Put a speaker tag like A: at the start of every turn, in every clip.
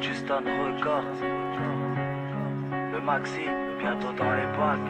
A: Justin Records, le maxi, bientôt dans les bacs.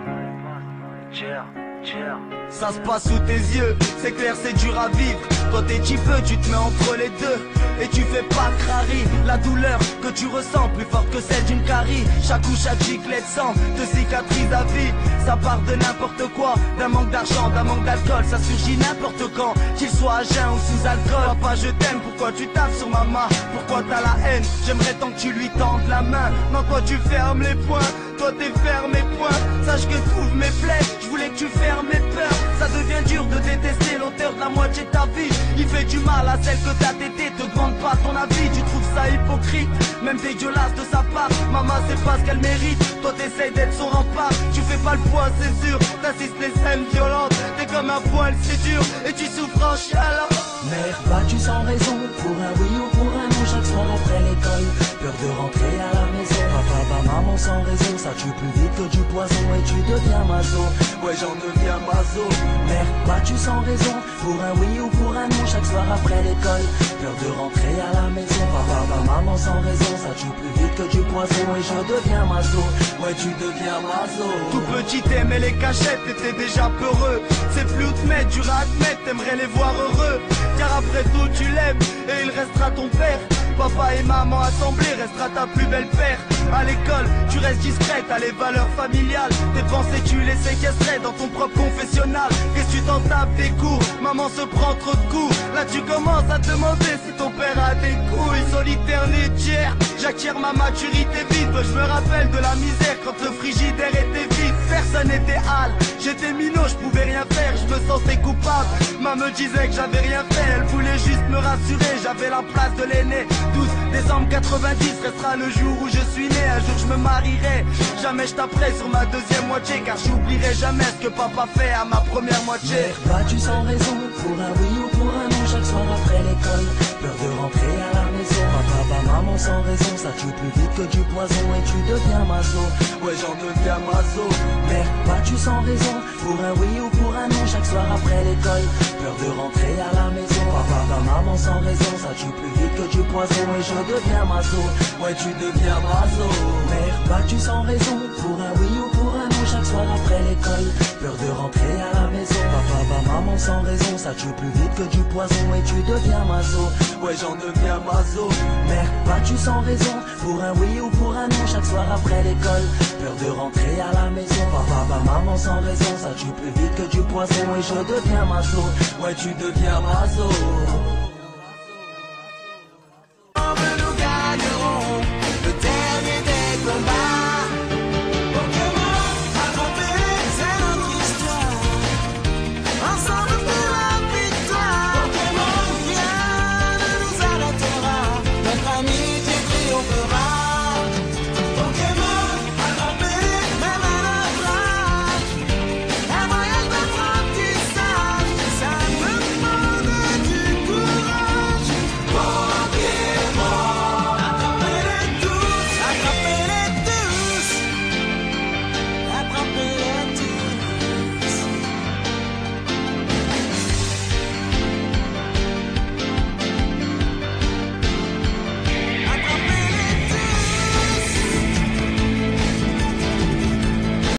B: Ça se passe sous tes yeux, c'est clair, c'est dur à vivre. Toi t'es peu, tu te mets entre les deux et tu fais pas crari. La douleur que tu ressens plus forte que celle d'une carie. Chaque coup, chaque giclée de sang te cicatrise à vie. Ça part de n'importe quoi, d'un manque d'argent, d'un manque d'alcool. Ça surgit n'importe quand, qu'il soit à jeun ou sous alcool. Papa je t'aime, pourquoi tu tapes sur ma main? Pourquoi t'as la haine? J'aimerais tant que tu lui tendes la main. Non toi tu fermes les poings, toi t'es fermé point. Sache que t'ouvres mes plaies, je voulais que tu fermes mes peurs. Ça devient dur de détester l'auteur de la moitié de ta vie. Il fait du mal à celle que t'as tétée, te demande pas ton avis. Tu trouves ça hypocrite, même dégueulasse de sa part. Maman c'est pas ce qu'elle mérite, toi t'essayes d'être son rempart. Tu fais pas le poids c'est sûr, t'assistes les scènes violentes. T'es comme un poil c'est dur, et tu souffres en chialant.
C: Mère battue sans raison, pour un oui ou pour un non, chaque soir après l'école. Peur de rentrer à la maison, papa, maman sans raison. Ça tue plus vite que du poison et tu deviens maso. Ouais j'en deviens maso. Mère battue sans raison, pour un oui ou pour un non, chaque soir après l'école. Peur de rentrer à la maison, papa, maman sans raison. Ça tue plus vite que du poison et je deviens maso. Ouais tu deviens maso.
B: Tout petit t'aimais les cachettes, t'étais déjà peureux. C'est plus où te mettre, dur à admettre, t'aimerais les voir heureux. Car après tout tu l'aimes et il restera ton père. Papa et maman assemblés, restera ta plus belle paire. À l'école, tu restes discrète, t'as les valeurs familiales. Tes pensées tu les séquestrais dans ton propre confessionnal. Qu'est-ce que tu t'en tapes des cours? Maman se prend trop de coups. Là tu commences à te demander si ton père a des couilles. Solitaire laitière, j'acquiers ma maturité vite. Je me rappelle de la misère quand le frigidaire était vide. Personne n'était hal, j'étais minot, je pouvais rien faire. Je me sentais coupable, maman me disait que j'avais rien fait. Elle voulait juste me rassurer, j'avais la place de l'aîné. 12 décembre 90 restera le jour où je suis né. Un jour je me marierai, jamais je taperai sur ma deuxième moitié. Car j'oublierai jamais ce que papa fait à ma première moitié.
C: Mère battue sans raison, pour un oui ou pour un non, chaque soir après l'école. Peur de rentrer à la maison, papa, maman sans raison. Ça tue plus vite que du poison et tu deviens maso. Ouais j'en deviens maso. Mère battue sans raison, pour un oui ou pour un non, chaque soir après l'école. Peur de rentrer à la maison, papa, maman sans raison. Ça tue plus vite que du poison et je deviens maso. Ouais tu deviens maso. Mère battue sans raison, pour un oui ou pour un non, chaque soir après l'école. Peur de rentrer à la maison, papa, maman sans raison. Ça tue plus vite que du poison et tu deviens maso. Ouais j'en deviens maso. Mère battue sans raison, pour un oui ou pour un non, chaque soir après l'école. Peur de rentrer à la maison, papa, maman sans raison. Ça tue plus vite que du poison et je deviens maso. Ouais tu deviens maso.